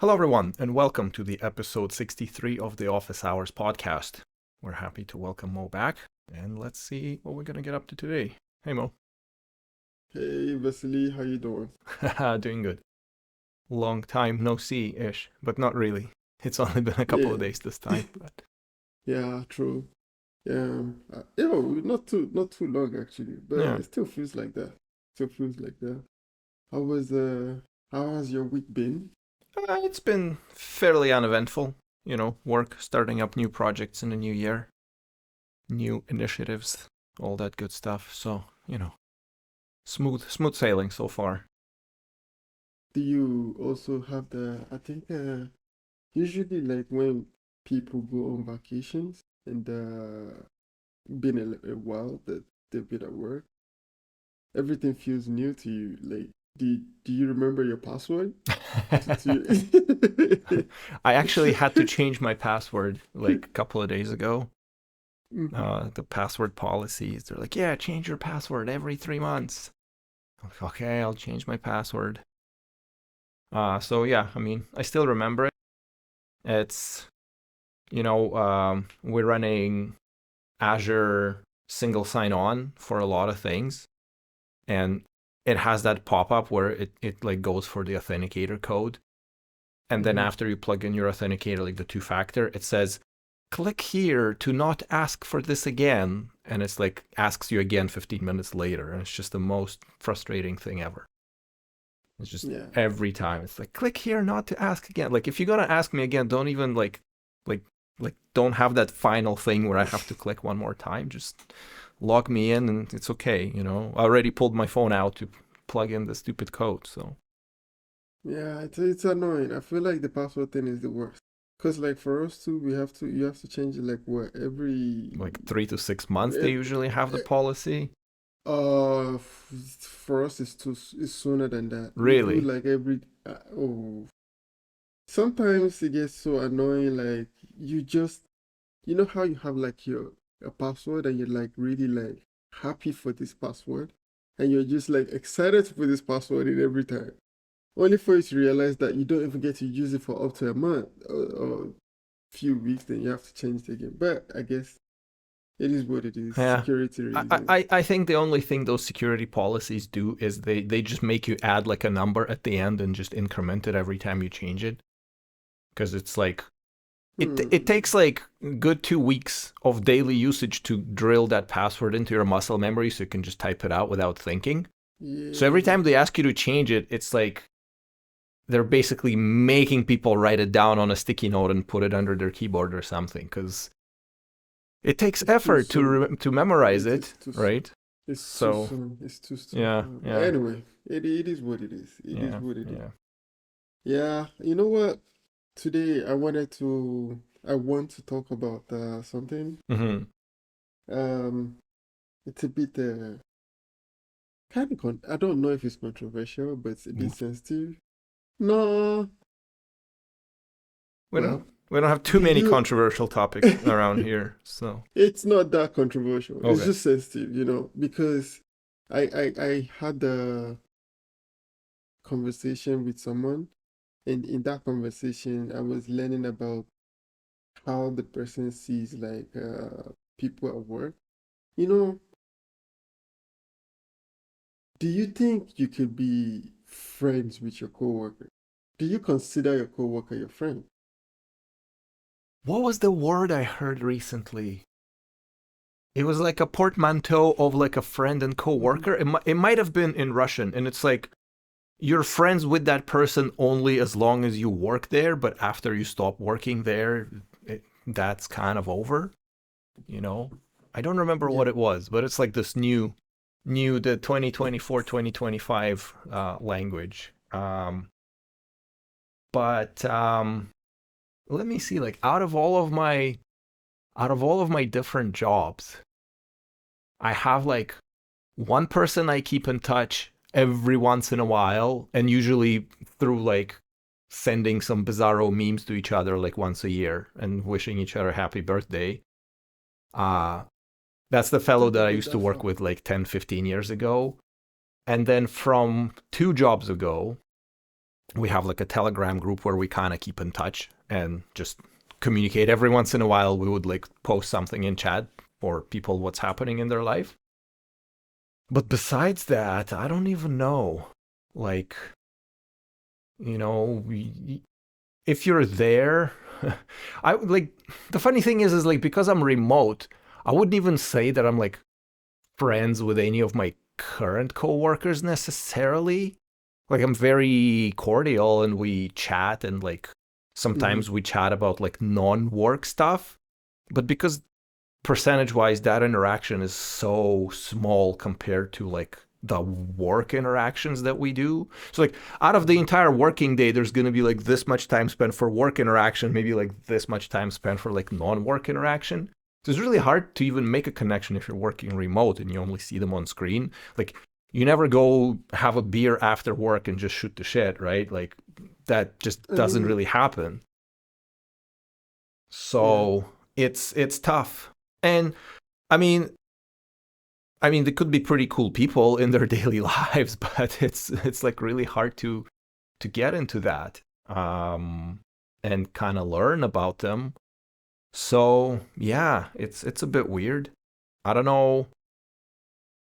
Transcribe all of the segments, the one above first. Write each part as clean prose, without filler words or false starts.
Hello, everyone, and welcome to the episode 63 of the Office Hours podcast. We're happy to welcome Mo back, and let's see what we're going to get up to today. Hey, Mo. Hey Vasili, how you doing? Doing good. Long time no see-ish, but not really. It's only been a couple of Yeah, days this time, but yeah, true. Not too long actually, but yeah. it still feels like that. Still feels like that. How was how has your week been? It's been fairly uneventful. Work, starting up new projects in the new year, new initiatives, all that good stuff. So, smooth sailing so far. Do you also have I think usually like when people go on vacations and been a while that they've been at work, everything feels new to you. Like, do you remember your password? To I actually had to change my password like a couple of days ago. Mhm. The password policies, they're like, yeah, change your password every 3 months. I'm like, okay, I'll change my password. So yeah, I mean, I still remember it. It's, we're running Azure single sign on for a lot of things. And it has that pop up where it like goes for the authenticator code. And then Mhm. after you plug in your authenticator, like the two factor, it says, click here to not ask for this again. And it's like asks you again 15 minutes later. And it's just the most frustrating thing ever. It's just Yeah. every time. It's like, click here not to ask again. Like if you're gonna ask me again, don't even like don't have that final thing where I have to click one more time. Just log me in and it's okay, I already pulled my phone out to plug in the stupid code, so Yeah, it's annoying. I feel like the password thing is the worst. Cause like for us too, you have to change it like what like 3 to 6 months they eh, usually have the eh, policy. for us it's sooner than that. We do Really? like every sometimes it gets so annoying. Like you know how you have like your a password and you're like really like happy for this password, and you're just like excited to put this password in every time. Only for you to realize that you don't even get to use it for up to a month or few weeks, then you have to change it again. But I guess it is what it is. Yeah. Security I, reasons. I think the only thing those security policies do is they just make you add like a number at the end and just increment it every time you change it. Because it's like it Hmm. takes like good 2 weeks of daily usage to drill that password into your muscle memory so you can just type it out without thinking. So every Yeah. time they ask you to change it, it's like they're basically making people write it down on a sticky note and put it under their keyboard or something because it takes It's too effort to soon. to memorize It it, is too. right? It's too So soon. It's too soon. yeah, But yeah, anyway, it is what it is. It is yeah, what it is. yeah. Yeah. You know what? Today I want to talk about something. Hmm. Um, it's a bit I don't know if it's controversial, but it's a bit sensitive. No, We don't well, we don't have too do many you? controversial topics around here, so It's not that controversial. It's okay. just sensitive, because I had a conversation with someone, and in that conversation, I was learning about how the person sees like people at work. You know, do you think you could be friends with your coworker? Do you consider your coworker your friend? What was the word I heard recently? It was like a portmanteau of like a friend and Mhm. coworker. It might have been in Russian, and it's like you're friends with that person only as long as you work there, but after you stop working there, that's kind of over. You know, I don't remember what Yeah. it was, but it's like this new the 2024 2025 language. But let me see. Like out of all of my different jobs, I have like one person I keep in touch every once in a while, and usually through like sending some bizarro memes to each other like once a year and wishing each other happy birthday. Uh that's the fellow Thought that to I go used to that work far. with like 10, 15 years ago. And then from 2 jobs ago, We have like a Telegram group where we kind of keep in touch and just communicate. Every once in a while we would like post something in chat for people what's happening in their life. But besides that, I don't even know. Like, you know, if you're there, I like the funny thing is like because I'm remote, I wouldn't even say that I'm like friends with any of my current coworkers necessarily. Like I'm very cordial and we chat and like Mm-hmm. sometimes we chat about like non-work stuff, but because percentage wise that interaction is so small compared to like the work interactions that we do. So like out of the entire working day there's going to be like this much time spent for work interaction, maybe like this much time spent for like non-work interaction. So it's really hard to even make a connection if you're working remote and you only see them on screen. Like you never go have a beer after work and just shoot the shit, right? Like that just I doesn't mean, really happen. yeah. So it's tough. And I mean, they could be pretty cool people in their daily lives, but it's like really hard to get into that and kind of learn about them. So yeah, it's a bit weird. I don't know.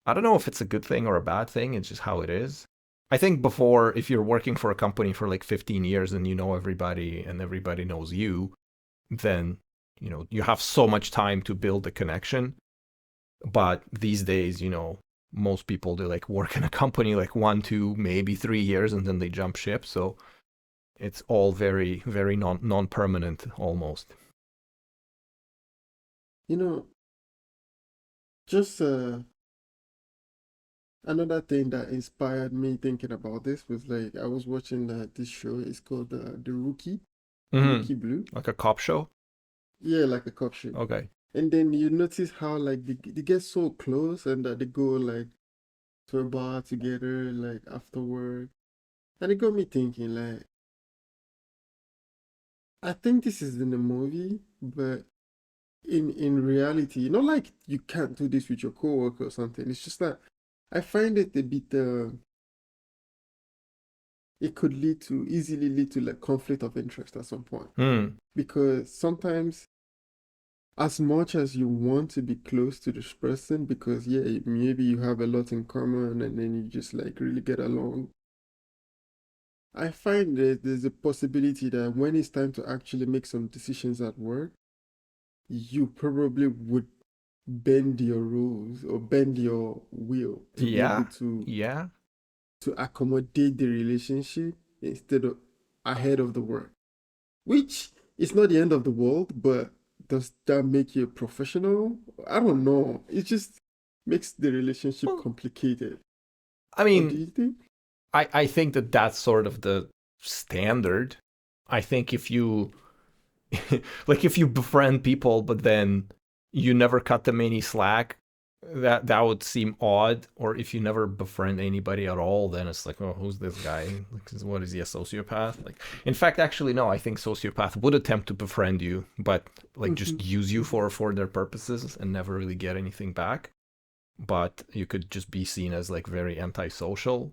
I don't know if it's a good thing or a bad thing. It's just how it is. I think before, if you're working for a company for like 15 years and you know everybody and everybody knows you, then you have so much time to build a connection. But these days, most people they like work in a company like 1, 2, maybe 3 years, and then they jump ship. So it's all very, very non permanent almost. You know, just another thing that inspired me thinking about this was like I was watching this show. It's called The Rookie, Hmm. Rookie Blue. Like a cop show. Yeah, like a cop show. Okay. And then you notice how like they get so close and that they go like to a bar together like after work. And it got me thinking like I think this is in a movie, but in reality, not like you can't do this with your coworker or something. It's just that I find it a bit it could easily lead to like conflict of interest at some point. Hmm. Because sometimes as much as you want to be close to this person because yeah, maybe you have a lot in common and then you just like really get along. I find that there's a possibility that when it's time to actually make some decisions at work, you probably would bend your rules or bend your will to be able Yeah. Yeah. to accommodate the relationship instead of ahead of the work. Which is not the end of the world, but does that make you a professional? I don't know. It just makes the relationship Well, complicated. I What do mean, you think? I think that that's sort of the standard. I think if you like if you befriend people but then you never cut them any slack, that would seem odd. Or if you never befriend anybody at all, then it's like, oh, who's this guy? Like, what is he, a sociopath? Like, in fact, actually, no. I think sociopath would attempt to befriend you, but like Mm-hmm. just use you for their purposes and never really get anything back. But you could just be seen as like very antisocial,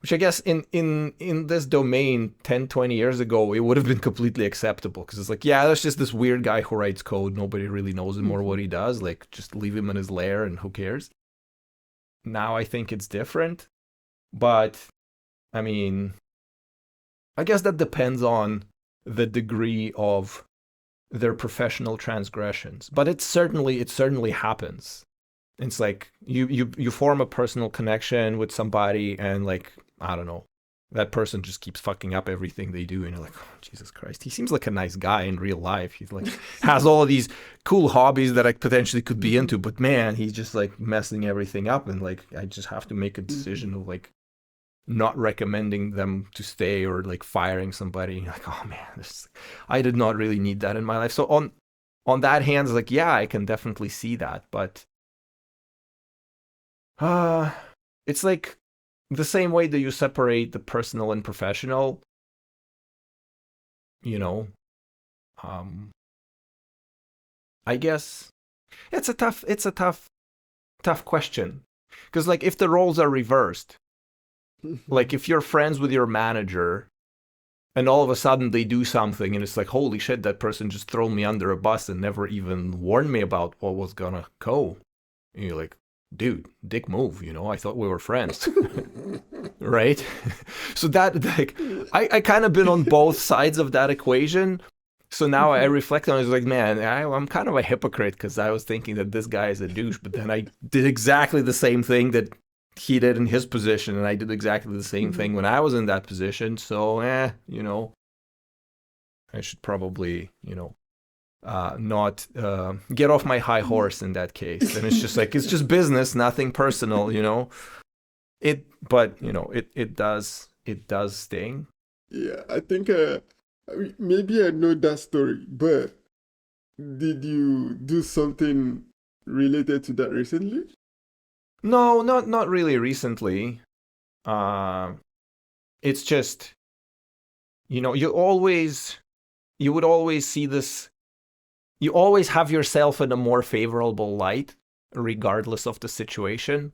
which I guess in this domain 10, 20 years ago it would have been completely acceptable because it's like, yeah, that's just this weird guy who writes code, nobody really knows him or Mm-hmm. what he does, like just leave him in his lair and who cares. Now I think it's different, but I mean, I guess that depends on the degree of their professional transgressions, but it certainly happens. It's like you form a personal connection with somebody and like, I don't know, that person just keeps fucking up everything they do and you're like, oh, Jesus Christ, he seems like a nice guy in real life. He's like has all of these cool hobbies that I potentially could be Mm-hmm. into, but man, he's just like messing everything up and like I just have to make a Mm-hmm. decision of like not recommending them to stay or like firing somebody. Like, oh man, I did not really need that in my life. So on that hands, like, yeah, I can definitely see that, but uh it's like the same way that you separate the personal and professional, you know. Um I guess it's a tough question. Because like if the roles are reversed, like if you're friends with your manager and all of a sudden they do something and it's like, holy shit, that person just threw me under a bus and never even warned me about what was gonna go. And you're like, dude, dick move, I thought we were friends. Right? So that, like, I kind of been on both sides of that equation. So now I reflect on it, I was like, man, I'm kind of a hypocrite because I was thinking that this guy is a douche, but then I did exactly the same thing that he did in his position, and I did exactly the same thing when I was in that position. So, I should probably, not get off my high horse in that case. And it's just like, it's just business, nothing personal. It does sting. Yeah, I think maybe I know that story, but did you do something related to that recently? No, not really recently. Uh, it's just, you would always see this. You always have yourself in a more favorable light, regardless of the situation.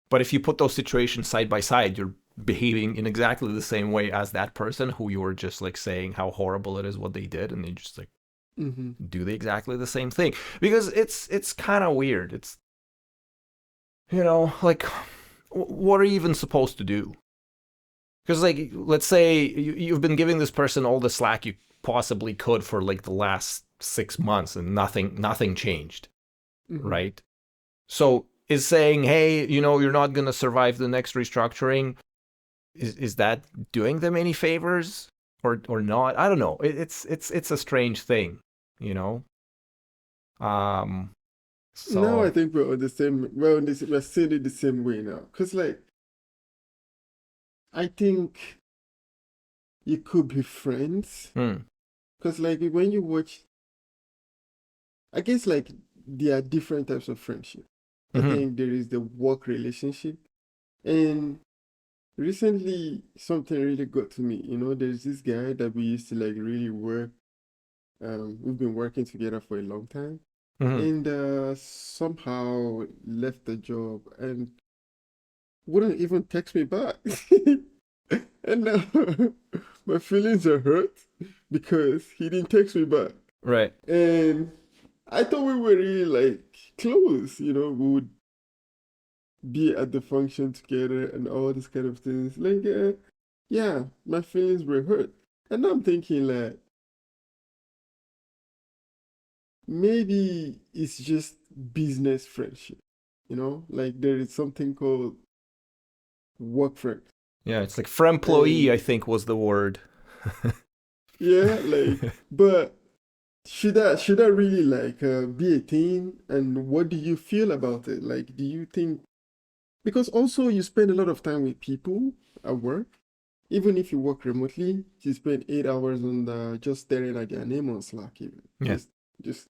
But if you put those situations side by side, you're behaving in exactly the same way as that person who you were just like saying how horrible it is what they did, and they just like Mm-hmm. do exactly the same thing. Because it's kind of weird. It's like, what are you even supposed to do? Because, like, let's say you've been giving this person all the slack you possibly could for like the last 6 months, and nothing changed, Mm-hmm. right? So is saying, hey, you're not gonna survive the next restructuring, is that doing them any favors or not? I don't know. It's a strange thing, you know. Um. Now I So. think we're on the same. We're seeing it the same way now. Cause like I think you could be friends. Hmm. Cause like when you watch, I guess like there are different types of friendship. I Mm-hmm. think there is the work relationship, and recently something really got to me. There's this guy that we used to like really work. We've been working together for a long time, Mm-hmm. and somehow left the job and wouldn't even text me back. And now my feelings are hurt because he didn't text me back. Right. And I thought we were really like close, we would be at the function together and all these kind of things. Like, yeah, my feelings were hurt. And I'm thinking like maybe it's just business friendship, like there is something called work friend. Yeah, it's like for employee, I And think was the word. yeah, like, but should I really like be a teen? And what do you feel about it? Like, do you think because also you spend a lot of time with people at work, even if you work remotely, you spend 8 hours on just staring at their name on Slack, even Yeah. just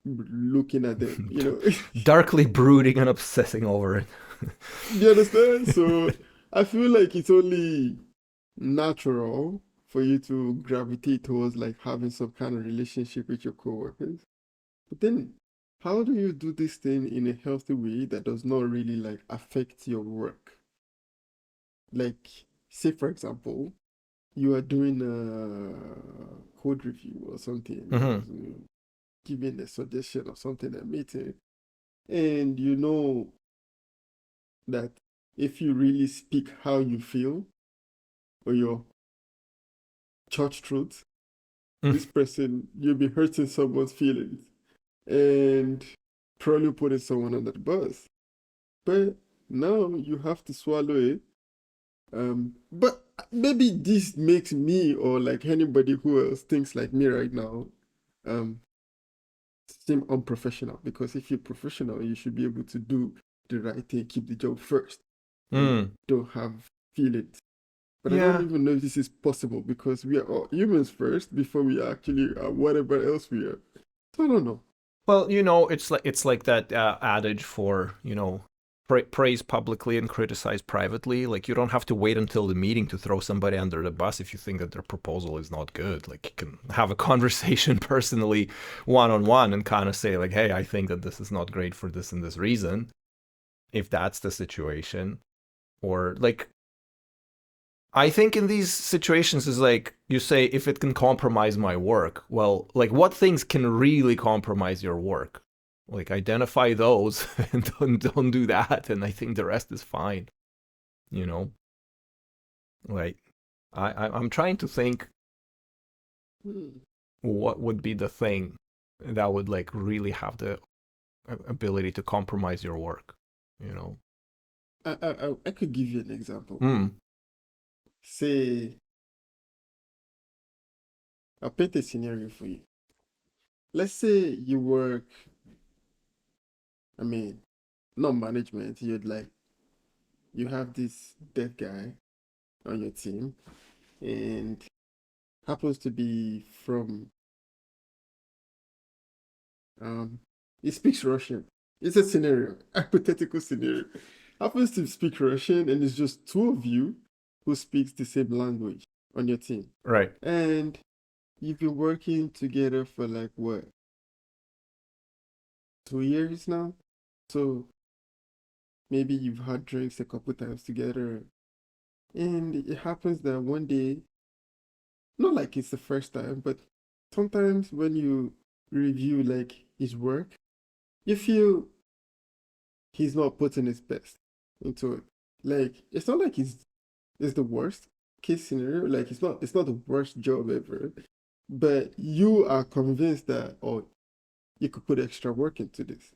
looking at them, Darkly brooding and obsessing over it. Do you understand? So I feel like it's only natural for you to gravitate towards like having some kind of relationship with your coworkers. But then how do you do this thing in a healthy way that does not really like affect your work? Like, say for example, you are doing a code review or something, Mm-hmm. giving a suggestion or something at a meeting, and you know that if you really speak how you feel or your church truth, this person, you'll be hurting someone's feelings and probably putting someone under the bus. But now you have to swallow it. But maybe this makes me or like anybody who else thinks like me right now, um, seem unprofessional. Because if you're professional, you should be able to do the right thing, keep the job first, and Mm. don't have feelings. But I don't Yeah. even know if this is possible because we are all humans first before we actually are whatever else we are. So I don't know. Well, it's like that adage for praise publicly and criticize privately. Like, you don't have to wait until the meeting to throw somebody under the bus if you think that their proposal is not good. Like, you can have a conversation personally, one on one, and kind of say like, hey, I think that this is not great for this and this reason. If that's the situation, or like, I think in these situations is like you say if it can compromise my work. Well, like what things can really compromise your work? Like identify those and don't do that, and I think the rest is fine. You know, like I'm trying to think Hmm. what would be the thing that would like really have the ability to compromise your work. You know. I could give you an example. Hmm. Say, I'll paint a scenario for you. Let's say you work, I mean, not management, you have this dead guy on your team and happens to be from, um, he speaks Russian. It's a scenario, hypothetical scenario. Happens to speak Russian and it's just two of you who speaks the same language on your team. Right. And you've been working together for like what, 2 years now? So maybe you've had drinks a couple times together. And it happens that one day, not like it's the first time, but sometimes when you review like his work, you feel he's not putting his best into it. Like it's not like it's the worst case scenario. Like it's not the worst job ever. But you are convinced that oh you could put extra work into this.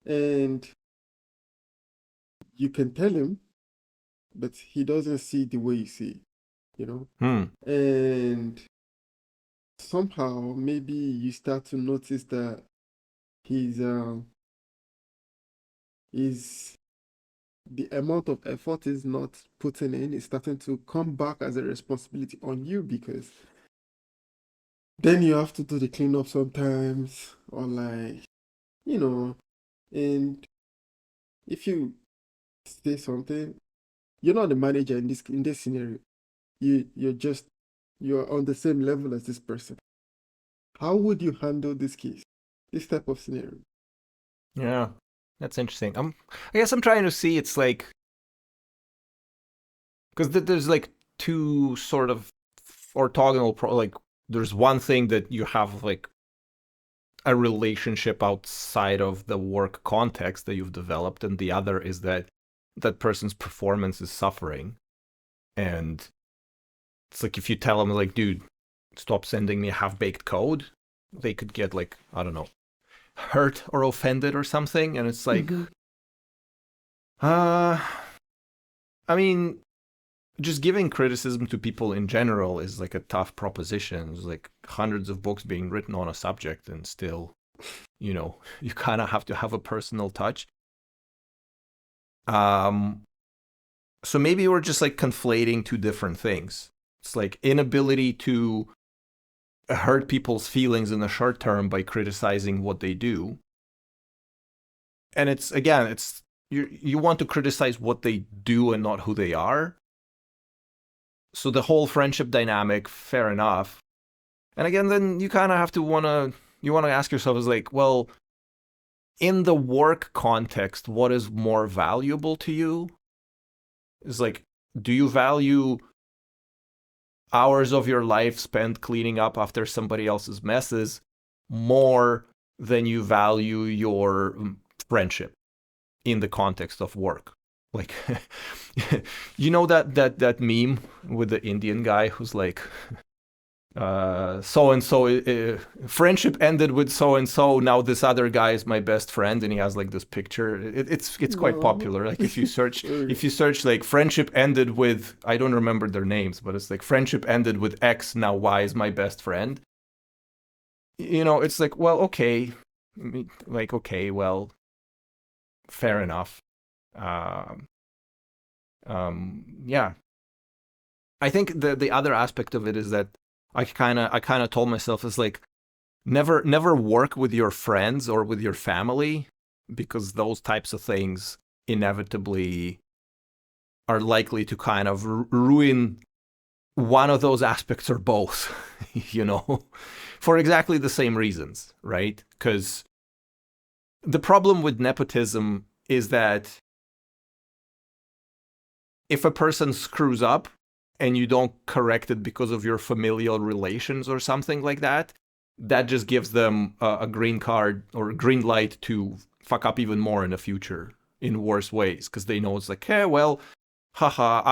And you can tell him, but he doesn't see the way you see, you know? Hmm. And somehow maybe you start to notice that he's is the amount of effort is not putting in is starting to come back as a responsibility on you because then you have to do the cleanup sometimes or like you know and if you say something you're not the manager in this scenario you're on the same level as this person. How would you handle this type of scenario? Yeah. That's interesting. I guess I'm trying to see. It's like because there's like two sort of orthogonal like there's one thing that you have like a relationship outside of the work context that you've developed, and the other is that that person's performance is suffering. And it's like if you tell them like, dude, stop sending me half-baked code, they could get like, I don't know, hurt or offended or something. And it's like, Mm-hmm. uh I mean, just giving criticism to people in general is like a tough proposition. There's like hundreds of books being written on a subject, and still, you kind of have to have a personal touch. Um, so maybe we're just like conflating two different things. It's like inability to hurt people's feelings in the short term by criticizing what they do. And it's again, it's you want to criticize what they do and not who they are. So the whole friendship dynamic, fair enough. And again, then you kind of have to want to ask yourself is like, well, in the work context, what is more valuable to you? Is like, do you value hours of your life spent cleaning up after somebody else's messes more than you value your friendship in the context of work? Like, that meme with the Indian guy who's like, so and so friendship ended with so and so, now this other guy is my best friend, and he has like this picture. It's quite No. popular. Like if you search Okay. like friendship ended with, I don't remember their names, but it's like friendship ended with X, now Y is my best friend. It's like, well, okay, like, okay, well, fair enough. um yeah, I think the other aspect of it is that I kind of told myself is like, never work with your friends or with your family, because those types of things inevitably are likely to kind of ruin one of those aspects or both, for exactly the same reasons, right? Because the problem with nepotism is that if a person screws up and you don't correct it because of your familial relations or something like that, that just gives them a green card or a green light to fuck up even more in the future in worse ways, because they know it's like, hey, well, haha,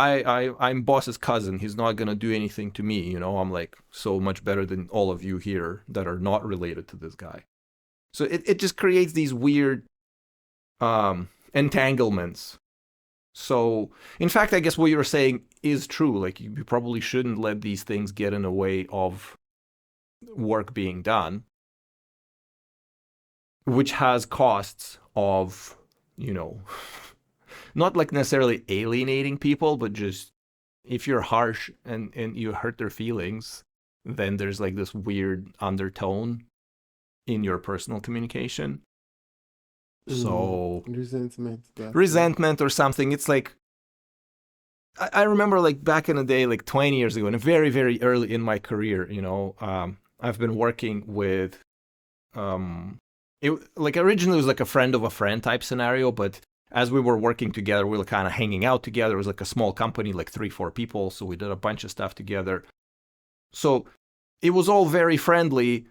I'm boss's cousin. He's not gonna do anything to me. I'm like so much better than all of you here that are not related to this guy. So it just creates these weird entanglements. So, in fact, I guess what you're saying is true. Like, you probably shouldn't let these things get in the way of work being done, which has costs of, you know, not like necessarily alienating people, but just if you're harsh and you hurt their feelings, then there's like this weird undertone in your personal communication. So, Resentment. resentment or something. It's like, I remember like back in the day, like 20 years ago, and very, very early in my career, I've been working with, it like originally it was like a friend of a friend type scenario, but as we were working together, we were kind of hanging out together. It was like a small company, like 3, 4 people. So we did a bunch of stuff together. So it was all very friendly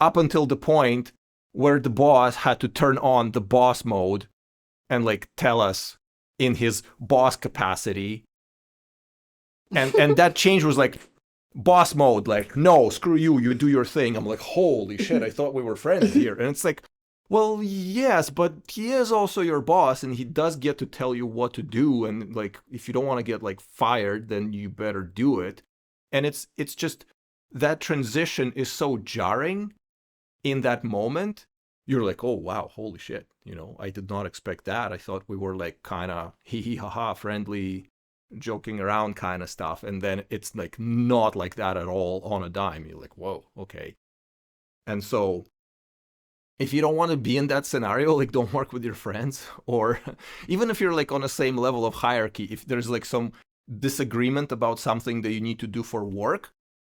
up until the point where the boss had to turn on the boss mode and like tell us in his boss capacity. And that change was like boss mode, like, no, screw you, you do your thing. I'm like, holy shit, I thought we were friends here. And it's like, well, yes, but he is also your boss, and he does get to tell you what to do. And like, if you don't want to get like fired, then you better do it. And it's just that transition is so jarring in that moment. You're like, oh wow, holy shit, I did not expect that. I thought we were like kind of hee hee ha ha friendly, joking around kind of stuff, and then it's like not like that at all on a dime. You're like, whoa, okay. And so if you don't want to be in that scenario, like, don't work with your friends. Or even if you're like on the same level of hierarchy, if there's like some disagreement about something that you need to do for work,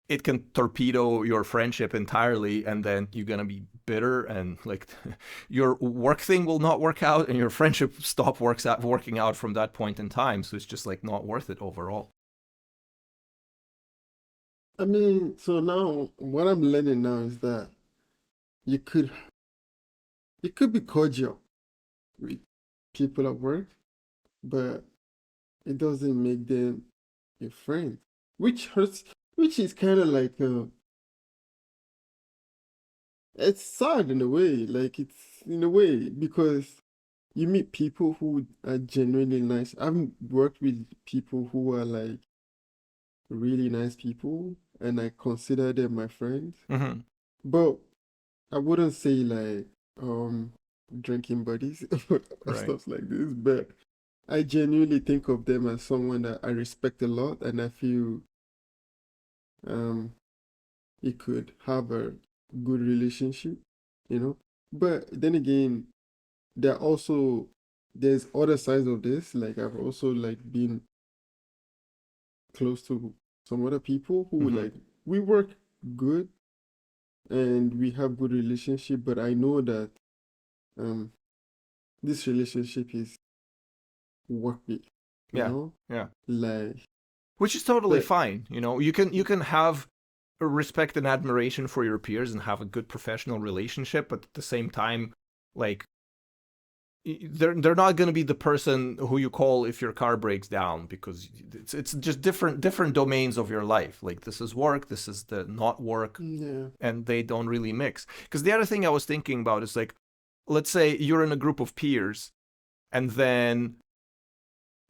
it can torpedo your friendship entirely, and then you're gonna be bitter, and like your work thing will not work out, and your friendship stop working out from that point in time. So it's just like not worth it overall. I mean, so now what I'm learning now is that you could you could be cordial with people at work, but it doesn't make them your friend, which hurts, which is kind of like it's sad in a way, like it's in a way because you meet people who are genuinely nice. I've worked with people who are like really nice people, and I consider them my friends. Mm-hmm. But I wouldn't say like drinking buddies or Right. stuff like this, but I genuinely think of them as someone that I respect a lot, and I feel um you could have a good relationship, you know. But then again, there are also there's other sides of this. Like I've also like been close to some other people who Mm-hmm. like we work good and we have good relationship, but I know that um this relationship is work it, you Yeah. know? Yeah. Like Which is totally but fine. You can have respect and admiration for your peers and have a good professional relationship, but at the same time, like, they're not going to be the person who you call if your car breaks down, because it's just different domains of your life. Like, this is work, this is the not work, yeah. and they don't really mix. Because the other thing I was thinking about is like, let's say you're in a group of peers, and then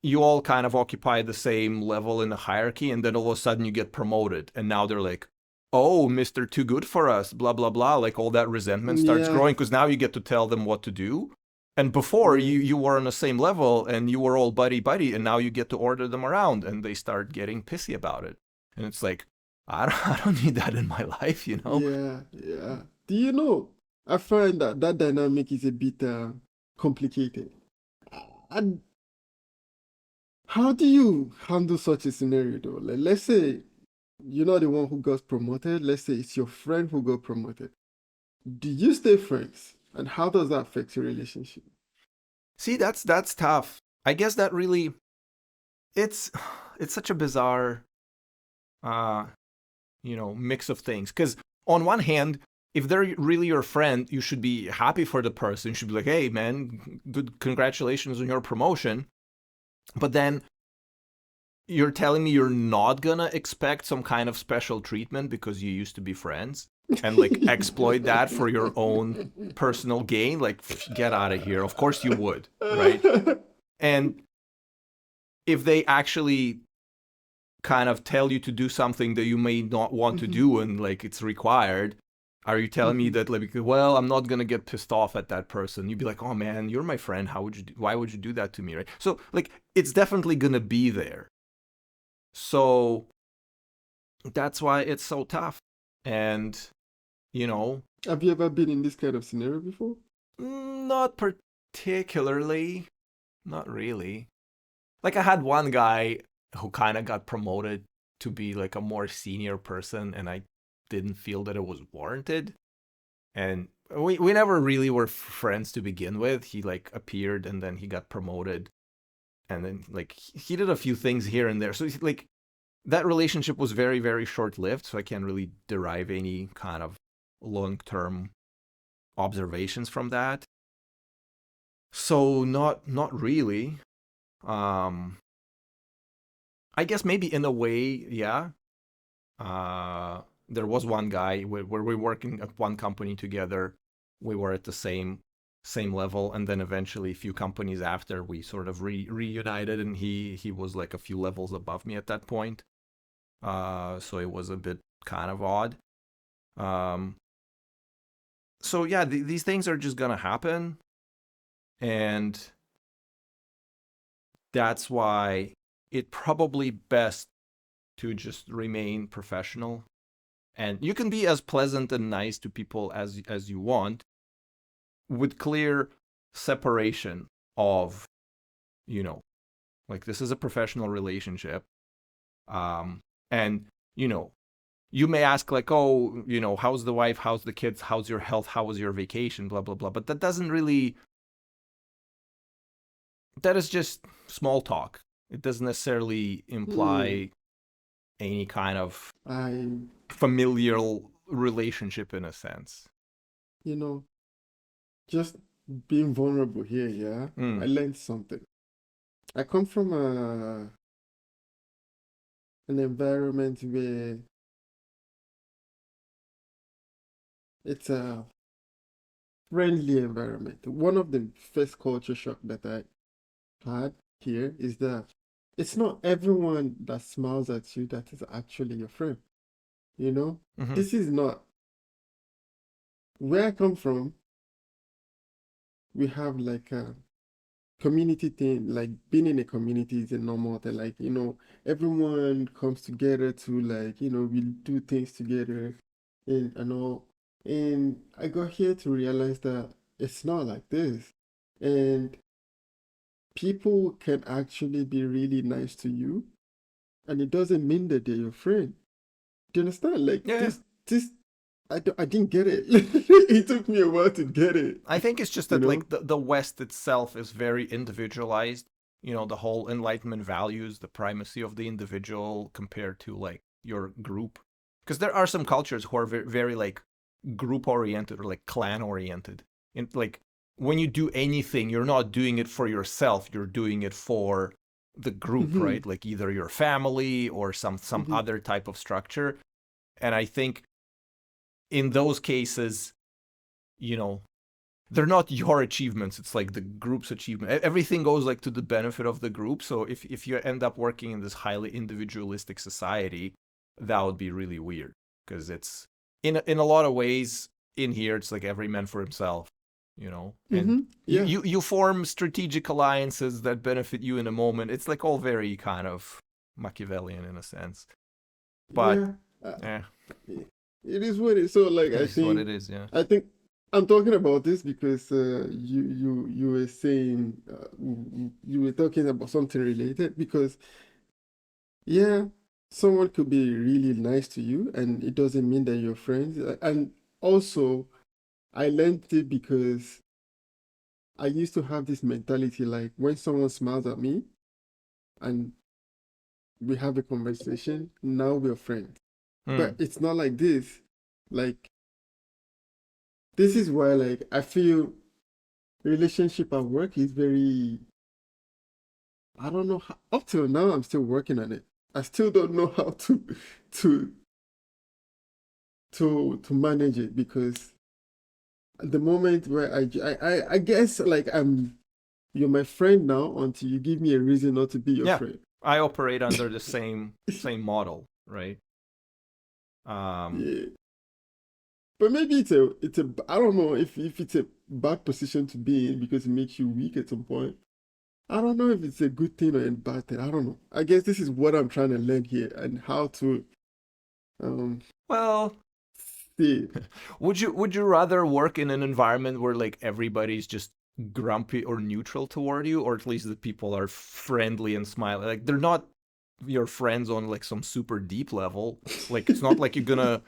you all kind of occupy the same level in the hierarchy, and then all of a sudden you get promoted, and now they're like, oh, Mr. Too Good for Us, blah blah blah. Like, all that resentment starts Yeah. growing because now you get to tell them what to do. And before, Yeah. you were on the same level and you were all buddy buddy, and now you get to order them around, and they start getting pissy about it. And it's like, I don't need that in my life. Yeah. Yeah. Do you know? I find that that dynamic is a bit complicated. And how do you handle such a scenario though? Like, let's say you're not the one who got promoted. Let's say it's your friend who got promoted. Do you stay friends? And how does that affect your relationship? See, that's tough. I guess that really, it's it's such a bizarre uh, mix of things. Because on one hand, if they're really your friend, you should be happy for the person. You should be like, hey, man, good, congratulations on your promotion. But then you're telling me you're not gonna expect some kind of special treatment because you used to be friends and like exploit that for your own personal gain? Like, get out of here. Of course you would, right? And if they actually kind of tell you to do something that you may not want to do and like it's required, are you telling me that like, well, I'm not gonna get pissed off at that person? You'd be like, oh man, you're my friend. Why would you do that to me, right? So like, it's definitely gonna be there. So that's why it's so tough. And Have you ever been in this kind of scenario before? not particularly, not really. Like, I had one guy who kind of got promoted to be like a more senior person, and I didn't feel that it was warranted. And we never really were friends to begin with. He like appeared and then he got promoted, and then like he did a few things here and there. So like that relationship was very, very short lived. So I can't really derive any kind of long term observations from that. So not really. Um, I guess maybe in a way, yeah. There was one guy where we were working at one company together. We were at the same level, and then eventually, a few companies after, we sort of reunited, and he was like a few levels above me at that point. So it was a bit kind of odd. Um, so yeah, these things are just gonna happen, and that's why it probably best to just remain professional. And you can be as pleasant and nice to people as you want, with clear separation of, you know, like, this is a professional relationship. And you may ask like, oh, how's the wife, how's the kids, how's your health, how was your vacation, blah blah blah. But that is just small talk. It doesn't necessarily Hmm. imply any kind of I, familial relationship in a sense. you know, just being vulnerable here, yeah, I Mm. learned something. I come from an environment where it's a friendly environment. One of the first culture shock that I had here is that it's not everyone that smiles at you that is actually your friend. You know, Mm-hmm. this is not where I come from. We have like a community thing, like being in a community is a normal thing. Like, everyone comes together to, like, we do things together and all. And I got here to realize that it's not like this. And people can actually be really nice to you, and it doesn't mean that they're your friend. Do you understand? Like, Yeah. I didn't get it. It took me a while to get it, I think it's just you that know? like the West itself is very individualized. The whole Enlightenment values the primacy of the individual compared to like your group. Because there are some cultures who are very, very like group oriented or like clan oriented. And like, when you do anything, you're not doing it for yourself. You're doing it for the group, Mm-hmm, right? Like either your family or some mm-hmm, other type of structure. And I think in those cases, you know, they're not your achievements. It's like the group's achievement. Everything goes like to the benefit of the group. So if you end up working in this highly individualistic society, that would be really weird, because it's in a lot of ways in here it's like every man for himself, and mm-hmm. you, Yeah, you you form strategic alliances that benefit you in a moment. It's like all very kind of Machiavellian in a sense, but yeah. eh, It is what it is. So, like, it is what it is. Yeah. I think I'm talking about this because you were saying you were talking about something related because, yeah, someone could be really nice to you and it doesn't mean that you're friends. And also, I learned it because I used to have this mentality like when someone smiles at me and we have a conversation, now we're friends. But Hmm. it's not like this. Like, this is why, like, I feel relationship at work is very, I don't know how, up till now, I'm still working on it. I still don't know how to to manage it because at the moment where I guess like you're my friend now until you give me a reason not to be your Yeah, friend. I operate under the same model, right? Um, Yeah. But maybe it's a I don't know if it's a bad position to be in because it makes you weak at some point. I don't know if it's a good thing or a bad thing. I don't know. I guess this is what I'm trying to learn here and how to um well, see. would you rather work in an environment where like everybody's just grumpy or neutral toward you, or at least the people are friendly and smiling? Like they're not your friends on like some super deep level. Like it's not like you're gonna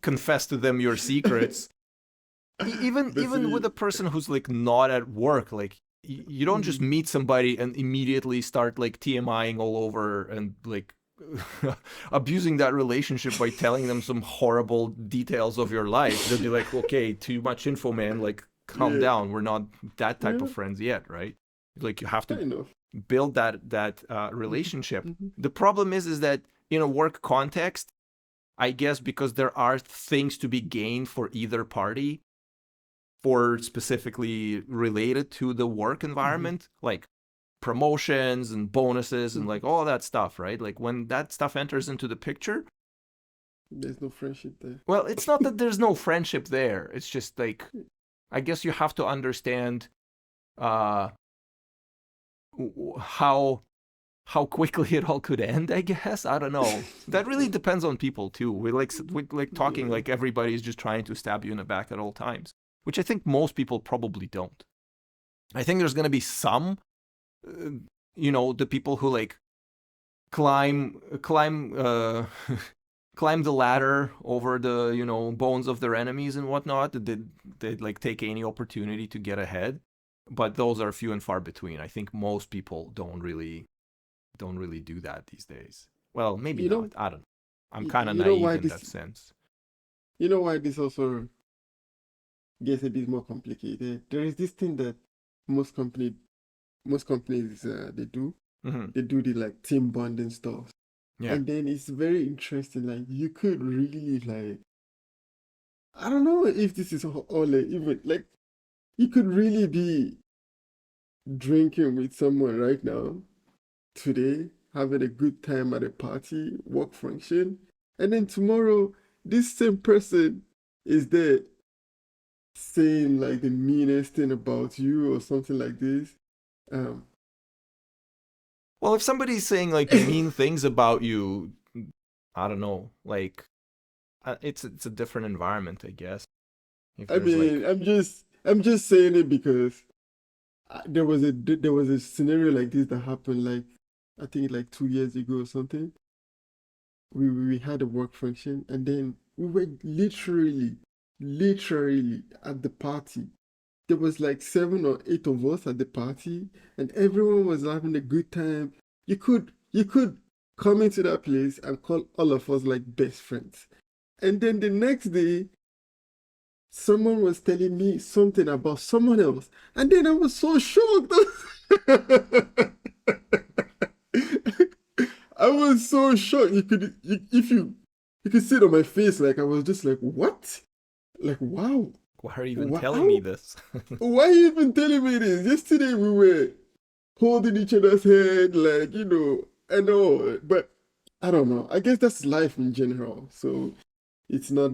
confess to them your secrets. Even with Basically, a person who's like not at work, like you don't just mm, meet somebody and immediately start like TMIing all over and like abusing that relationship by telling them some horrible details of your life. They'll be like, okay, too much info, man. Like, calm yeah, down. We're not that type of yeah, friends yet, right? Like, you have to kind of. build that Hmm. relationship. Hmm. The problem is that in a work context, I guess because there are things to be gained for either party, for specifically related to the work Hmm. environment, like promotions and bonuses and Hmm. like all that stuff, right? Like when that stuff enters into the picture, There's no friendship there. well, it's not that there's no friendship there. It's just like I guess you have to understand uh how quickly it all could end, I guess. I don't know. That really depends on people too. We like talking Yeah. like everybody's just trying to stab you in the back at all times, which I think most people probably don't. I think there's going to be some uh, the people who like climb climb the ladder over the bones of their enemies and whatnot. They like take any opportunity to get ahead, but those are few and far between. I think most people don't really do that these days. Well, maybe You not. know, I don't. I'm kind of you know naive why in this that sense. you know why this also gets a bit more complicated. There is this thing that most company most companies they do. Hmm. They do the like team bonding stuff. Yeah. And then it's very interesting. Like you could really like I don't know if this is all like, even like you could really be drinking with someone right now, today, having a good time at a party, work function, and then tomorrow this same person is there saying like the meanest thing about you or something like this. Um, Well, if somebody's saying like mean things about you, I don't know. Like it's a different environment, I guess. If I there's like, mean, I'm just saying it because there was a scenario like this that happened like I think like 2 years ago or something. We had a work function and then we were literally at the party. There was like 7 or 8 of us at the party and everyone was having a good time. You could come into that place and call all of us like best friends. And then the next day someone was telling me something about someone else. And then I was so shocked. I was so shocked. If you could see it on my face, like I was just like, what? Like, wow, why are you even telling me wow. this? Why are you even telling me this? Yesterday we were holding each other's hand, like, and all. But I don't know. I guess that's life in general. So it's not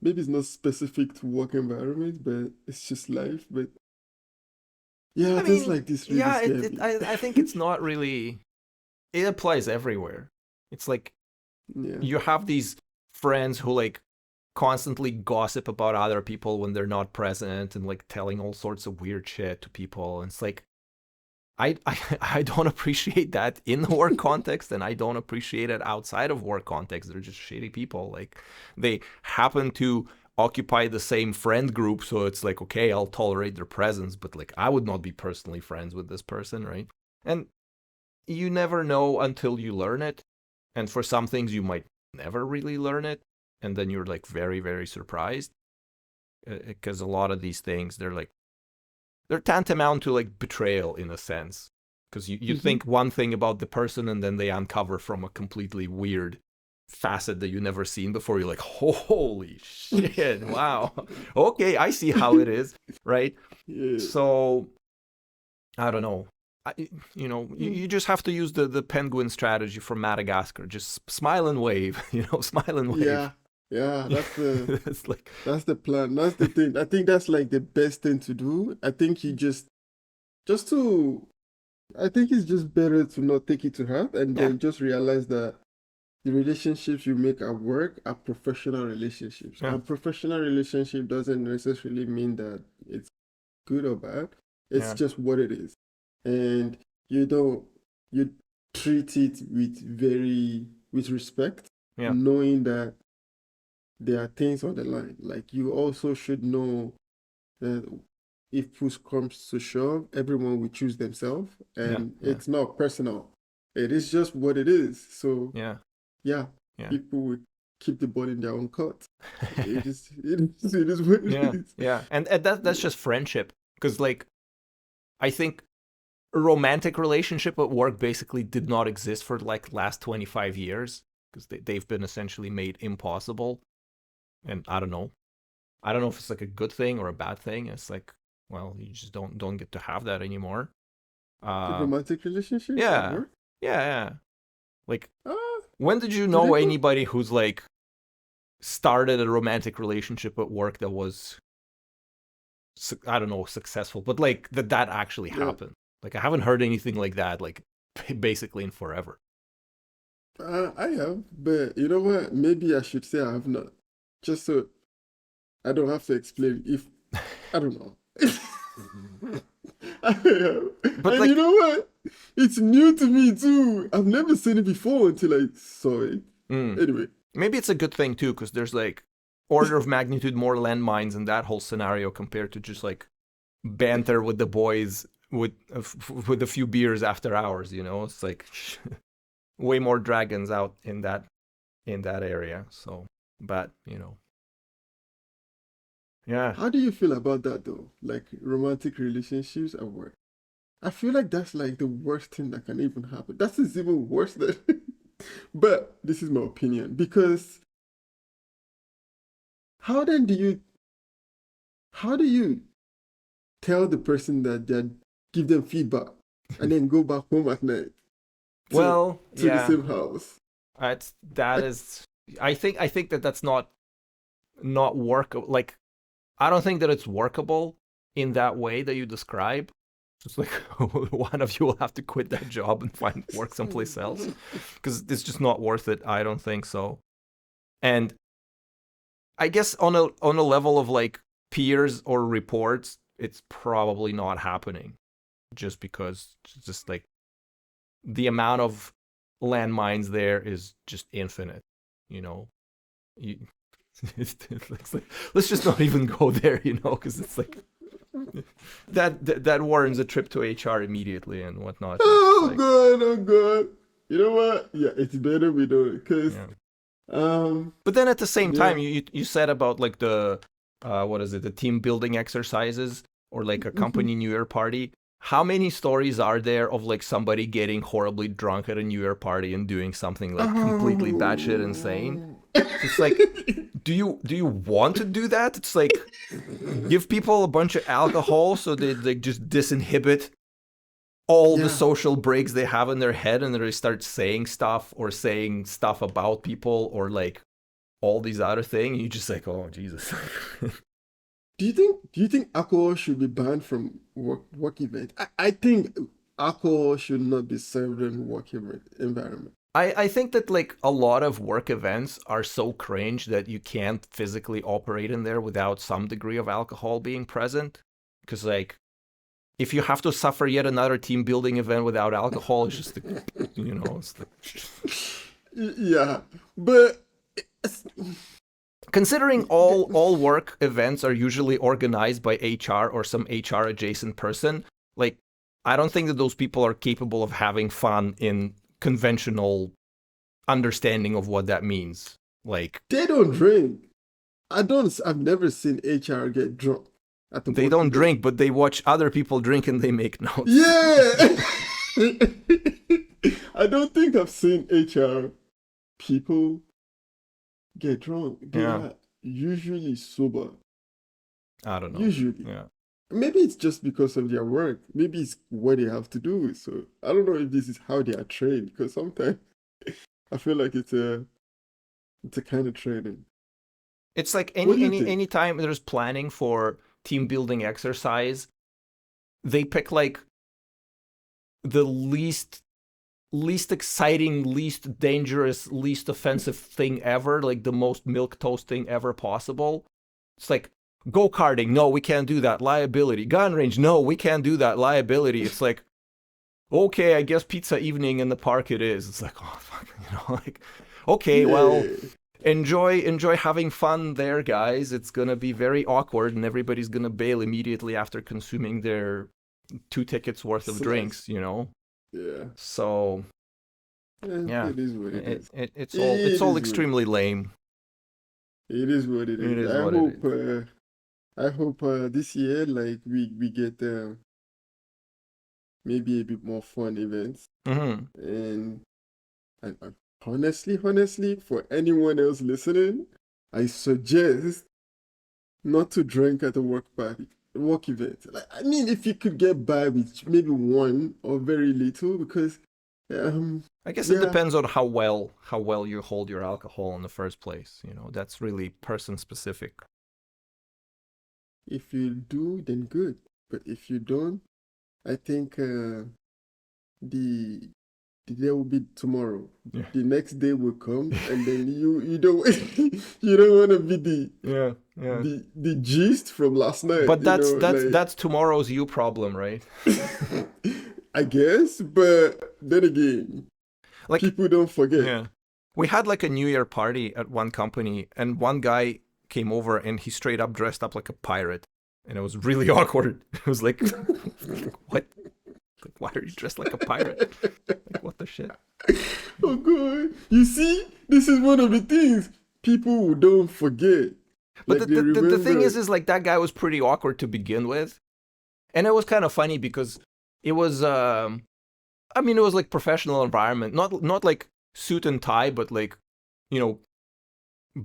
maybe it's not specific to work environment, but it's just life. But yeah, I things mean, like this really yeah, scare me. I think it's not really. It applies everywhere. It's like Yeah. you have these friends who like constantly gossip about other people when they're not present and like telling all sorts of weird shit to people. And it's like I don't appreciate that in the work context, and I don't appreciate it outside of work context. They're just shitty people. Like they happen to occupy the same friend group, so it's like okay, I'll tolerate their presence, but like I would not be personally friends with this person, right? And you never know until you learn it. And for some things, you might never really learn it. And then you're like very, very surprised. Because a lot of these things, they're tantamount to like betrayal in a sense. Because you Mm-hmm. think one thing about the person and then they uncover from a completely weird facet that you never seen before. You're like, holy shit, wow. Okay, I see how it is, right? Yeah. So I don't know. You just have to use the penguin strategy from Madagascar. Just smile and wave, smile and wave. Yeah. Yeah. It's like, That's the plan. That's the thing. I think that's like the best thing to do. I think you just to I think it's just better to not take it to heart and yeah, then just realize that the relationships you make at work are professional relationships. yeah, And professional relationship doesn't necessarily mean that it's good or bad. It's yeah, just what it is. And you don't you treat it with respect, yeah, knowing that there are things on the line. Like you also should know that if push comes to shove, everyone will choose themselves, yeah, and yeah, it's not personal. It is just what it is. So yeah, yeah, yeah. people will keep the ball in their own court. It is what it Yeah, is. yeah. And that's just friendship. Because like I think a romantic relationship at work basically did not exist for like last 25 years because they've been essentially made impossible. And I don't know if it's like a good thing or a bad thing. It's like, well, you just don't get to have that anymore. The Uh, romantic relationships at yeah, work. yeah, yeah. Like, Ah, when did you do they know go? anybody who's like started a romantic relationship at work that was, I don't know, successful, but like that actually Yeah, happened? Like, I haven't heard anything like that, like basically in forever. I have, but you know what? Maybe I should say I have not, just so I don't have to explain. If I don't know. I have. But And you like, know what? It's new to me too. I've never seen it before until I saw it. mm, Anyway. maybe it's a good thing too, because there's like order of magnitude more landmines in that whole scenario compared to just like banter with the boys with a few beers after hours. It's like way more dragons out in that area. So, but yeah. How do you feel about that though? Like romantic relationships at work. I feel like that's like the worst thing that can even happen. That is even worse than but this is my opinion. Because how then do you how do you tell the person that give them feedback and then go back home at night to Well, to the yeah. same house? It's that I, is. I think that that's not work. Like, I don't think that it's workable in that way that you describe. It's like one of you will have to quit that job and find work someplace else because it's just not worth it. I don't think so. And I guess on a level of like peers or reports, it's probably not happening just because it's just like the amount of landmines there is just infinite. You know, you, it's like, let's just not even go there. Because it's like that warrants a trip to HR immediately and whatnot. It's oh like, god, oh god. You know what? Yeah, it's better we don't because yeah. um But then at the same yeah. time, you said about like the what is it, the team building exercises or like a Mhm. company New Year party. How many stories are there of like somebody getting horribly drunk at a New Year party and doing something like completely batshit insane? Oh. So it's like, do you want to do that? It's like give people a bunch of alcohol so they just disinhibit all the Yeah. social breaks they have in their head and they start saying stuff or saying stuff about people or like all these other things. You just like, oh Jesus. Do you think alcohol should be banned from work event? I think alcohol should not be served in work environment. I think that like a lot of work events are so cringe that you can't physically operate in there without some degree of alcohol being present. Because like if you have to suffer yet another team building event without alcohol, it's just it's like Yeah, but it's- considering all work events are usually organized by HR or some HR adjacent person, like I don't think that those people are capable of having fun in conventional understanding of what that means. Like, They don't drink. I've never seen HR get drunk at the they work don't event. drink, but they watch other people drink and they make notes. Yeah. I don't think I've seen HR people get drunk. They Yeah. are usually sober. I don't know. Usually. Yeah. Maybe it's just because of their work. Maybe it's what they have to do. So I don't know if this is how they are trained, because sometimes I feel like it's a kind of training. It's like What do you think? any time there's planning for team building exercise, they pick like the least exciting, least dangerous, least offensive thing ever, like the most milk toast thing ever possible. It's like go-karting, no, we can't do that. Liability. Gun range, no, we can't do that. Liability. It's like, okay, I guess pizza evening in the park it is. It's like, oh fuck, like, okay, well, Yeah. enjoy having fun there, guys. It's gonna be very awkward and everybody's gonna bail immediately after consuming their 2 tickets worth of Slice. drinks, you know? Yeah. So yeah, It is what it is. it's It all is what extremely lame. it is what it It is. is what it is. I hope this year like we get maybe a bit more fun events. Mm-hmm. And honestly, for anyone else listening, I suggest not to drink at a work event. Like, I mean, if you could get by with maybe one or very little, because I guess it yeah, depends on how well you hold your alcohol in the first place. You know, that's really person specific. if you do, then good. But if you don't, I think the the day will be tomorrow. Yeah. The next day will come, and then you don't you don't want to be Yeah. the gist from last night. But You know, like that's tomorrow's you problem, right? I guess, but then again, Like, people don't forget. yeah. We had like a New Year party at one company, and one guy came over and he straight up dressed up like a pirate. And it was really awkward. It was like, what? Like, why are you dressed like a pirate? Like, what the shit? Oh god, you see, this is one of the things people don't forget. But Like they the thing remember. is like that guy was pretty awkward to begin with. And it was kind of funny because it was, I mean, it was like professional environment, not like suit and tie, but like, you know,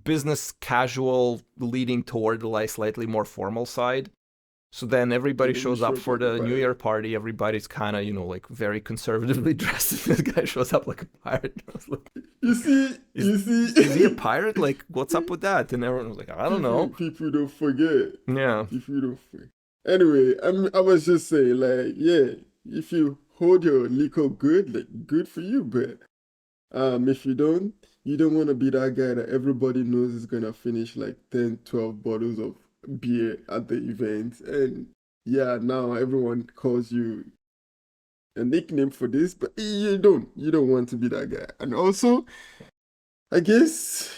business casual leading toward the like slightly more formal side. So then everybody And then you shows up show up for like a the New pirate. Year party. Everybody's kind of, you know, like very conservatively dressed. This guy shows up like a pirate. I was like, You see, is, you see. is he a pirate? Like, what's up with that? And everyone was like, I don't know. People don't forget. Yeah. People don't forget. Anyway, I was just saying, like, yeah, if you hold your liquor good, like, good for you. But if you don't want to be that guy that everybody knows is gonna finish like 10, 12 bottles of beer at the event, and yeah, now everyone calls you a nickname for this, but you don't want to be that guy. And also, I guess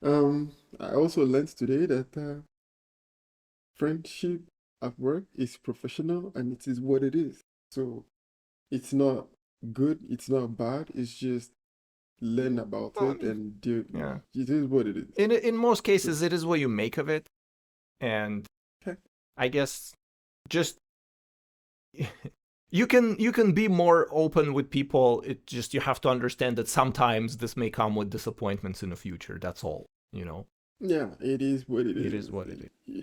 I also learned today that friendship at work is professional and it is what it is. So it's not good, it's not bad, it's just learn about it and do Yeah. it is what it is. In most cases, it is what you make of it. And Okay. I guess just you can be more open with people. It just you have to understand that sometimes this may come with disappointments in the future. That's all, you know. Yeah, it is what it is. It is what it is. Yeah.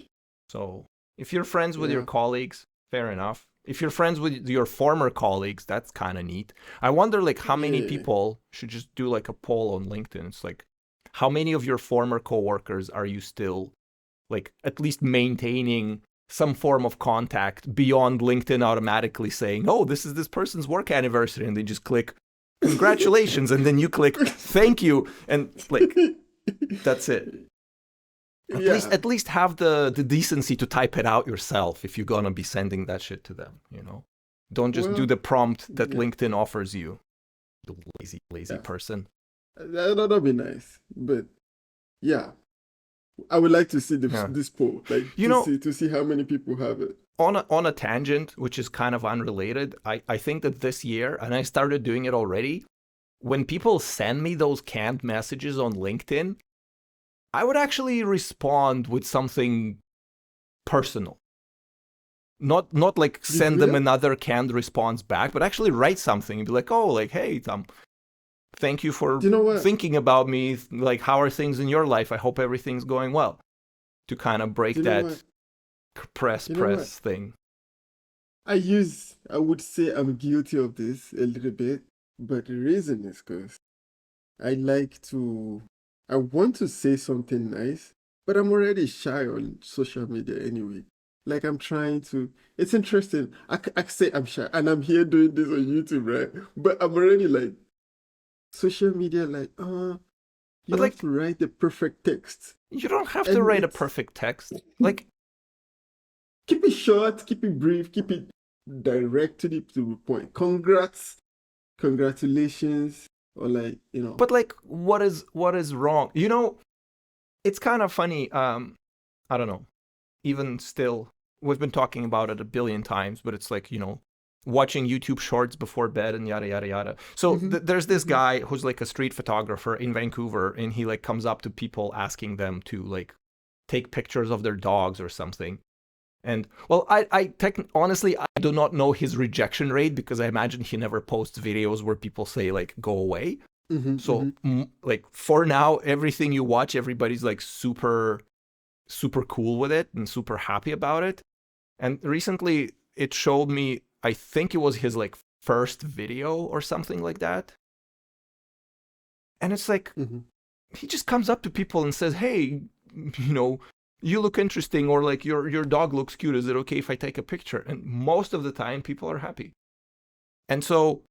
So if you're friends with your Yeah. colleagues, fair enough. If you're friends with your former colleagues, that's kind of neat. I wonder like how many Yeah. people should just do like a poll on LinkedIn. It's like how many of your former coworkers are you still like at least maintaining some form of contact beyond LinkedIn automatically saying, "Oh, this is this person's work anniversary," and they just click congratulations and then you click thank you and like that's it. Yeah. At least have the decency to type it out yourself if you're gonna be sending that shit to them, you know. Don't just do Well, the prompt that yeah. LinkedIn offers you. The lazy Yeah. person. That'd be nice. But yeah. I would like to see Yeah. this poll, like You know, to see how many people have it. on a tangent, which is kind of unrelated, I think that this year, and I started doing it already, when people send me those canned messages on LinkedIn, I would actually respond with something personal. Not like You send them will? another canned response back, but actually write something and be like, oh, like, hey, Tom, thank you for Do you know what? thinking about me. Like, how are things in your life? I hope everything's going well. To kind of Do break you know what? that press You know what? thing. I would say I'm guilty of this a little bit, but the reason is because I like to, I want to say something nice, but I'm already shy on social media anyway. Like I'm trying to, it's interesting. I say I'm shy and I'm here doing this on YouTube, right? But I'm already like, social media, like, you But have like, to write the perfect text. you don't have to And write a it's, perfect text. Like, keep it short, keep it brief, keep it direct to the point. Congrats, congratulations, or like, but like, what is wrong? It's kind of funny. I don't know. Even still, we've been talking about it a billion times, but it's like, watching YouTube shorts before bed and yada yada yada. So hmm there's this hmm guy who's like a street photographer in Vancouver, and he like comes up to people asking them to like take pictures of their dogs or something. And well, honestly, I do not know his rejection rate because I imagine he never posts videos where people say like go away. So hmm like for now, everything you watch, everybody's like super super cool with it and super happy about it. And recently it showed me, I think it was his like first video or something like that. And it's like hmm he just comes up to people and says, "Hey, you know, you look interesting, or like your dog looks cute. Is it okay if I take a picture?" And most of the time people are happy. And so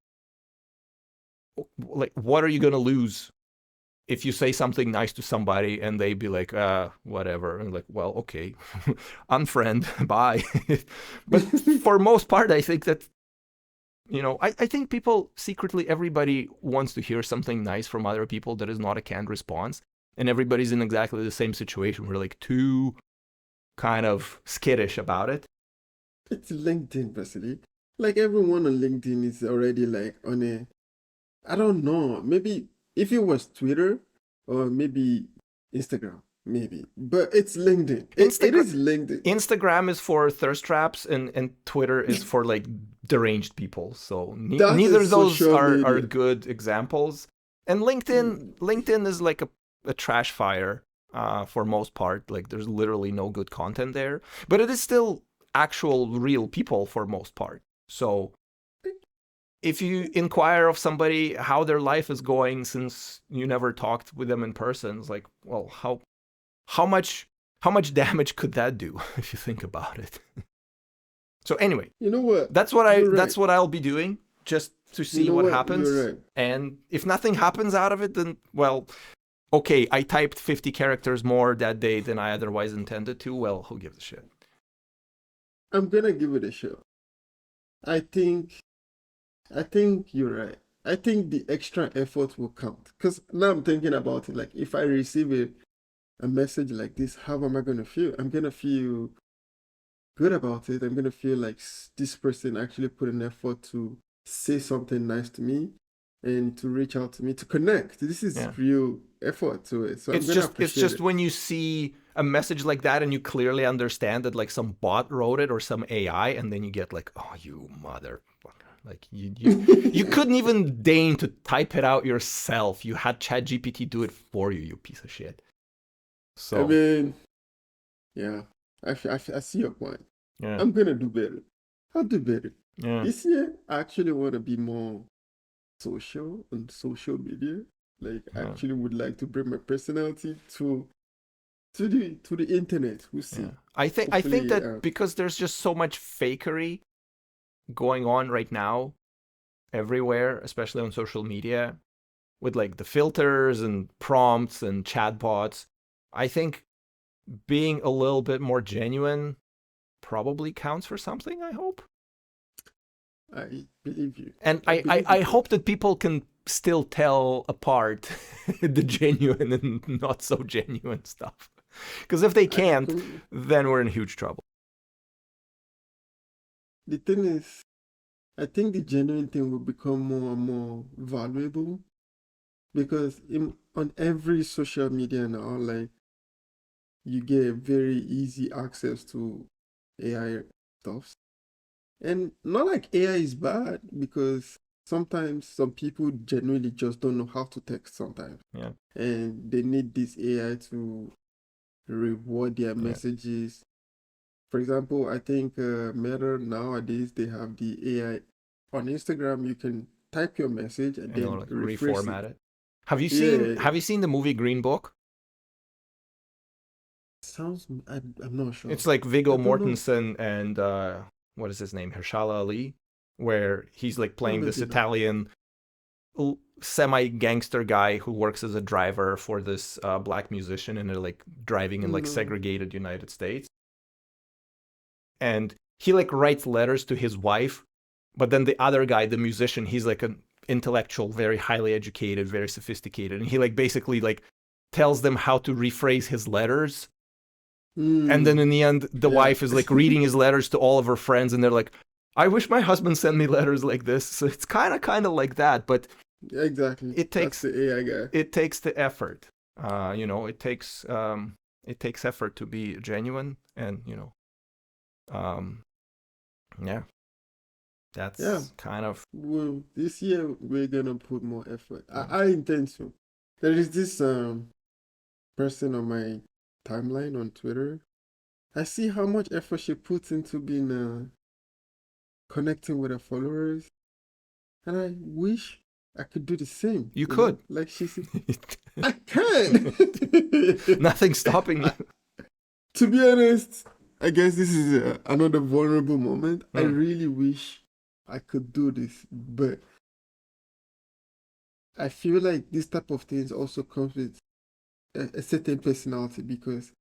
like what are you going to lose if you say something nice to somebody and they be like, whatever, and like, well, okay, unfriend, bye. But for most part, I think that, I think people secretly, everybody wants to hear something nice from other people that is not a canned response. And everybody's in exactly the same situation. We're like too kind of skittish about it. It's LinkedIn, Vasily. Like everyone on LinkedIn is already like on a, I don't know, maybe if it was Twitter or maybe Instagram, maybe, but it's LinkedIn. It Instagram is LinkedIn. Instagram is for thirst traps, and Twitter is for like deranged people. So That neither is of those social are media. good examples. And LinkedIn is like a trash fire for most part. Like there's literally no good content there, but it is still actual real people for most part. So if you inquire of somebody how their life is going since you never talked with them in person, it's like, well, how much how much damage could that do if you think about it? So anyway, You know what? that's what I You're right. that's what I'll be doing just to You see know what what? happens. You're right. And if nothing happens out of it, then well, okay, I typed 50 characters more that day than I otherwise intended to. Well, who gives a shit? I'm gonna give it a shot. I think I think you're right. I think the extra effort will count. Because now I'm thinking about it. Like, if I receive a message like this, how am I going to feel? I'm going to feel good about it. I'm going to feel like this person actually put an effort to say something nice to me and to reach out to me to connect. This is Yeah. real effort to it. So I'm It's going to just it's appreciate just it. when you see a message like that and you clearly understand that like some bot wrote it or some AI, and then you get like, oh, you motherfucker. Like you couldn't even deign to type it out yourself. You had ChatGPT do it for you, you piece of shit. I So mean, yeah, I see your point. yeah, I'm going to do better. I'll do better. yeah, This year, I actually want to be more social on social media. Like I yeah, actually would like to bring my personality to the internet. We'll yeah. see. I think Hopefully, that because there's just so much fakery going on right now everywhere, especially on social media, with like the filters and prompts and chatbots. I think being a little bit more genuine probably counts for something, I hope. I believe you. And I believe you, I bro. hope that people can still tell apart the genuine and not so genuine stuff. Because if they can't, then we're in huge trouble. The thing is, I think the genuine thing will become more and more valuable because on every social media now, like you get very easy access to AI stuff. And not like AI is bad, because sometimes some people genuinely just don't know how to text sometimes. Yeah. And they need this AI to reward their Yeah. messages. For example, I think Meta nowadays they have the AI on Instagram. You can type your message and And it'll then like rephrase it. reformat it. Have you seen Yeah, Have you seen the movie Green Book? sounds. I'm not sure. It's like I Viggo don't know. Mortensen and what is his name? Hershala Ali, where he's like Oh, playing this maybe not. Italian semi-gangster guy who works as a driver for this black musician, and they're like driving in like No. segregated United States. And he like writes letters to his wife, but then the other guy, the musician, he's like an intellectual, very highly educated, very sophisticated, and he like basically like tells them how to rephrase his letters. And then Hmm. in the end, the Yeah. wife is like reading his letters to all of her friends, and they're like, "I wish my husband sent me letters like this." So it's kind of like that, but Exactly. it That's takes the AI guy. it takes the effort. It takes effort to be genuine, and um, yeah, Yeah. that's kind of Well, this year we're gonna put more effort. I intend to. There is this person on my timeline on Twitter. I see how much effort she puts into being connecting with her followers, and I wish I could do the same. you You know, could. like she said, I can. Nothing's stopping you. To be honest, I guess this is another vulnerable moment. I Hmm. really wish I could do this, but I feel like this type of things also comes with a certain personality, because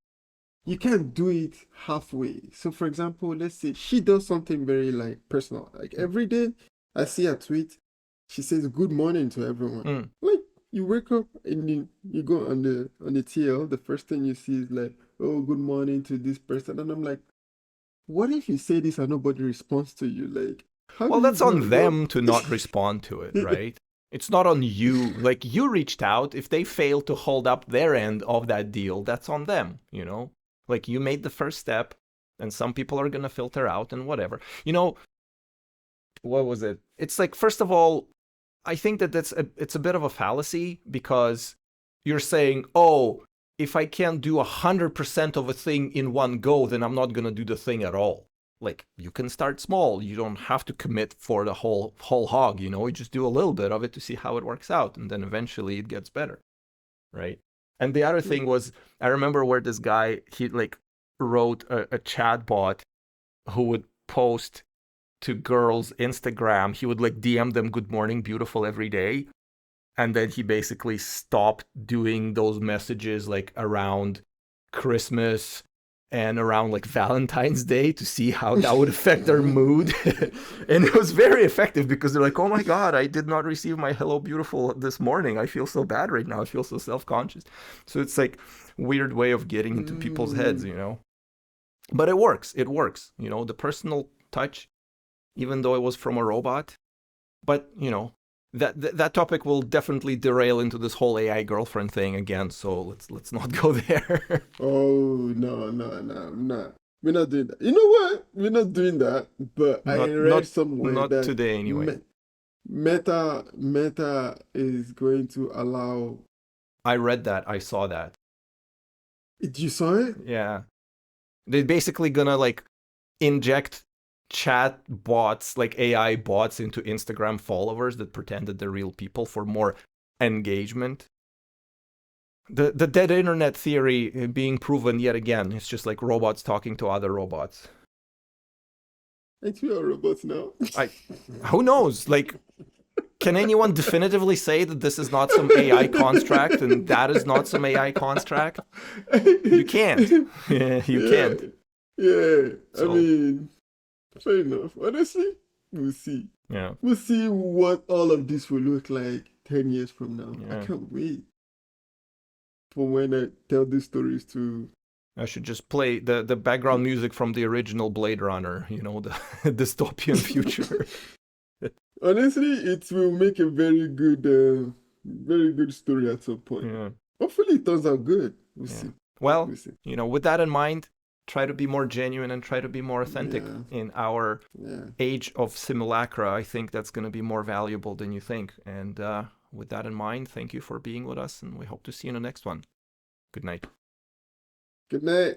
you can't do it halfway. So, for example, let's say she does something very like personal. Like every day, I see a tweet. She says good morning to everyone. Hmm. Like you wake up and you go on the TL. The first thing you see is like, oh, good morning to this person, and I'm like, what if you say this and nobody responds to you? Like, how Well, do you that's go? on them to not respond to it, right? It's not on you. Like, you reached out. If they fail to hold up their end of that deal, that's on them. Like, you made the first step, and some people are going to filter out and whatever. What was it? It's like, first of all, I think that it's a bit of a fallacy, because you're saying, oh, if I can't do 100% of a thing in one go, then I'm not going to do the thing at all. Like, you can start small. You don't have to commit for the whole hog. You just do a little bit of it to see how it works out, and then eventually it gets better, right? And the other thing was, I remember where this guy, he like wrote a chat bot who would post to girls' Instagram. He would like DM them "Good morning, beautiful" every day, and then he basically stopped doing those messages like around Christmas and around like Valentine's Day to see how that would affect their mood. And it was very effective, because they're like, "Oh my god, I did not receive my hello beautiful this morning. I feel so bad right now. I feel so self-conscious." So it's like weird way of getting into people's heads. But it works. It works. The personal touch, even though it was from a robot. But that topic will definitely derail into this whole AI girlfriend thing again. So let's not go there. Oh no, no, no, I'm not. We're not doing that. You know what? We're not doing that. But I not read not somewhere not that today anyway. Meta is going to allow. I read that. I saw that. You saw it? Yeah, they're basically gonna like inject chat bots, like AI bots, into Instagram followers that pretend that they're real people for more engagement. The dead internet theory being proven yet again. It's just like robots talking to other robots. Ain't we all robots now? I Who knows? Like, can anyone definitively say that this is not some AI construct and that is not some AI construct? You can't. You Yeah, can't. yeah. I So mean, fair enough. Honestly, we'll see. yeah, We'll see what all of this will look like 10 years from now. I yeah. can't wait for when I tell these stories to. I should just play the background music from the original Blade Runner. The dystopian future. Honestly, it will make a very good very good story at some point. Yeah. Hopefully it turns out good. We'll Yeah. see. Well, We'll see. with that in mind, try to be more genuine and try to be more authentic Yeah. in our Yeah. age of simulacra. I think that's going to be more valuable than you think. And with that in mind, thank you for being with us, and we hope to see you in the next one. Good night. Good night.